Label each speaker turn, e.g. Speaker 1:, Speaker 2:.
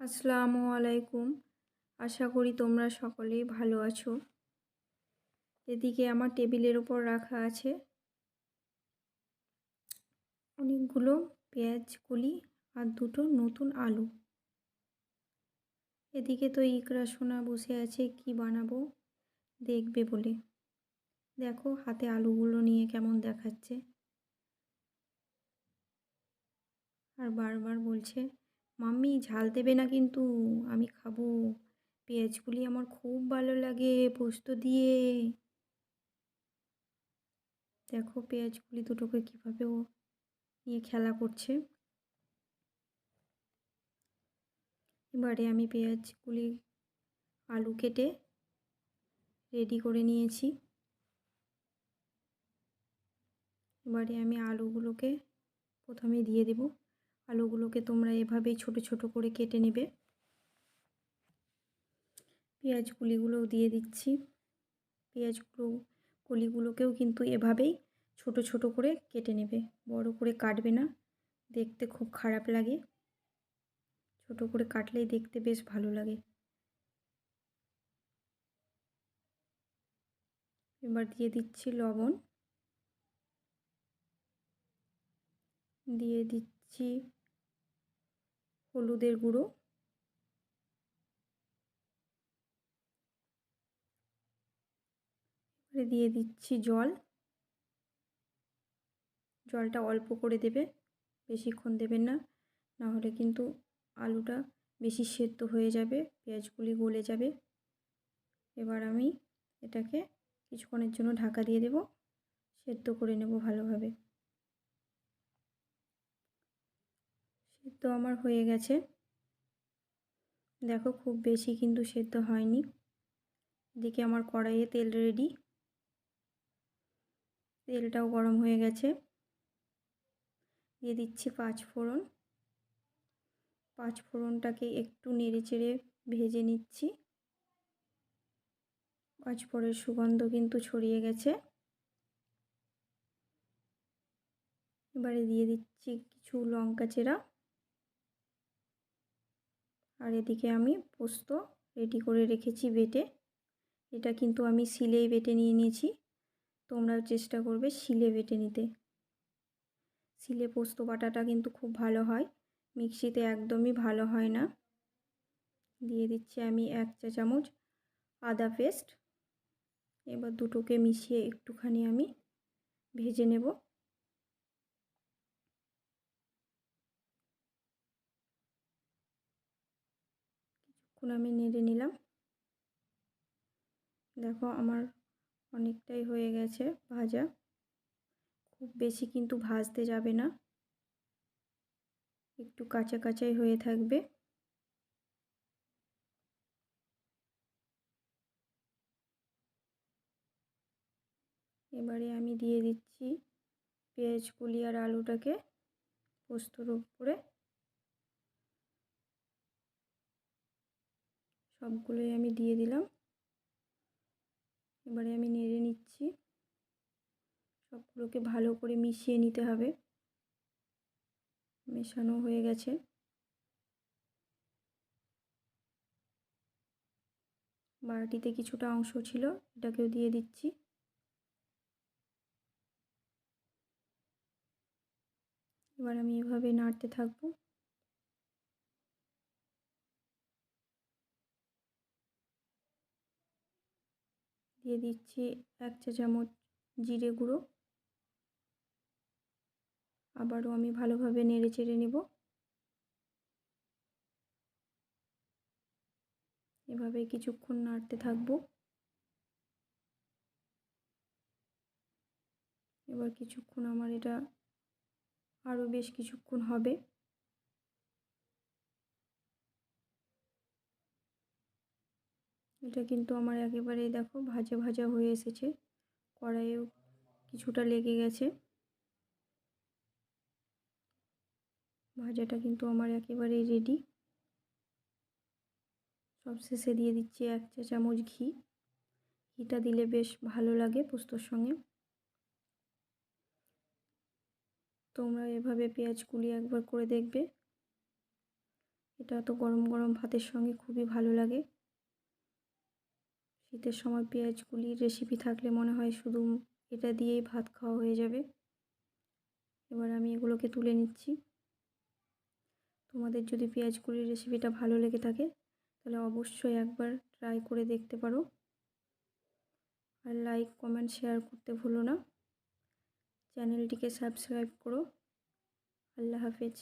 Speaker 1: আসসালামু আলাইকুম। আশা করি তোমরা সকলেই ভালো আছো। এদিকে আমার টেবিলের ওপর রাখা আছে অনেকগুলো পেঁয়াজ কলি আর দুটো নতুন আলু। এদিকে তো ইকরা সোনা বসে আছে কি বানাবো দেখবে বলে। দেখো হাতে আলুগুলো নিয়ে কেমন দেখাচ্ছে, আর বারবার বলছে মাম্মি ঝাল দেবে না কিন্তু, আমি খাবো, পেঁয়াজগুলি আমার খুব ভালো লাগে পোস্ত দিয়ে। দেখো পেঁয়াজগুলি দুটোকে কীভাবে ও নিয়ে খেলা করছে। এবারে আমি পেঁয়াজগুলি আলু কেটে রেডি করে নিয়েছি। এবারে আমি আলুগুলোকে প্রথমে দিয়ে দেব। আলুগুলোকে তোমরা এভাবেই ছোট ছোট করে কেটে নেবে। পেঁয়াজ কুলিগুলোও দিয়ে দিচ্ছি। কলিগুলোকেও কিন্তু এভাবেই ছোট ছোট করে কেটে নেবে, বড় করে কাটবে না, দেখতে খুব খারাপ লাগে। ছোট করে কাটলেই দেখতে বেশ ভালো লাগে। এবার দিয়ে দিচ্ছি লবণ, দিয়ে দিচ্ছি হলুদের গুঁড়ো, এবারে দিয়ে দিচ্ছি জল। জলটা অল্প করে দেবে, বেশিক্ষণ দেবেন না, নাহলে কিন্তু আলুটা বেশি সেদ্ধ হয়ে যাবে, পেঁয়াজগুলি গলে যাবে। এবার আমি এটাকে কিছুক্ষণের জন্য ঢাকা দিয়ে দেব, সেদ্ধ করে নেব ভালোভাবে। সেদ্ধ আমার হয়ে গেছে, দেখো খুব বেশি কিন্তু সেদ্ধ হয়নি। এদিকে আমার কড়াইয়ে তেল রেডি, তেলটাও গরম হয়ে গেছে। দিয়ে দিচ্ছি পাঁচফোড়ন। পাঁচফোড়নটাকে একটু নেড়ে চেড়ে ভেজে নিচ্ছি। পাঁচফোড়নের সুগন্ধ কিন্তু ছড়িয়ে গেছে। এবারে দিয়ে দিচ্ছি কিছু লঙ্কা চেরা, আর এদিকে আমি পোস্ত রেডি করে রেখেছি বেটে। এটা কিন্তু আমি শিলেই বেটে নিয়েছি, তোমরাও চেষ্টা করবে শিলে বেটে নিতে। শিলে পোস্ত বাটাটা কিন্তু খুব ভালো হয়, মিক্সিতে একদমই ভালো হয় না। দিয়ে দিচ্ছি আমি 1 চা চামচ আদা পেস্ট। এবার দুটোকে মিশিয়ে একটুখানি আমি ভেজে নেব। কিছুক্ষণ আমি নেড়ে নিলাম। দেখো আমার অনেকটাই হয়ে গেছে ভাজা, খুব বেশি কিন্তু ভাজতে যাবে না, একটু কাঁচা কাঁচাই হয়ে থাকবে। এবারে আমি দিয়ে দিচ্ছি পেঁয়াজ কলি আর আলুটাকে পোস্তর উপরে, সবগুলোই আমি দিয়ে দিলাম। এবারে আমি নেড়ে নিচ্ছি, সবগুলোকে ভালো করে মিশিয়ে নিতে হবে। মেশানো হয়ে গেছে। বাটিতে কিছুটা অংশ ছিল, এটাকেও দিয়ে দিচ্ছি। এবার আমি এভাবে নাড়তে থাকবো। দিয়ে দিচ্ছি 1 চা চামচ জিরে গুঁড়ো। আবারও আমি ভালোভাবে নেড়ে চেড়ে নেব। এভাবে কিছুক্ষণ নাড়তে থাকবো। এবার কিছুক্ষণ আমার এটা আরও বেশ কিছুক্ষণ হবে। এটা কিন্তু আমার একেবারেই দেখো ভাজা ভাজা হয়ে এসেছে, কড়াইয়েও কিছুটা লেগে গেছে। ভাজাটা কিন্তু আমার একেবারেই রেডি। সবশেষে দিয়ে দিচ্ছি 1 চা চামচ ঘি। ঘিটা দিলে বেশ ভালো লাগে পোস্তর সঙ্গে। তোমরা এভাবে পেঁয়াজ কুলি একবার করে দেখবে, এটা তো গরম গরম ভাতের সঙ্গে খুবই ভালো লাগে। শীতের সময় পেঁয়াজগুলির রেসিপি থাকলে মনে হয় শুধু এটা দিয়েই ভাত খাওয়া হয়ে যাবে। এবার আমি এগুলোকে তুলে নিচ্ছি। তোমাদের যদি পেঁয়াজগুলির রেসিপিটা ভালো লেগে থাকে তাহলে অবশ্যই একবার ট্রাই করে দেখতে পারো। আর লাইক, কমেন্ট, শেয়ার করতে ভুলো না। চ্যানেলটিকে সাবস্ক্রাইব করো। আল্লাহ হাফেজ।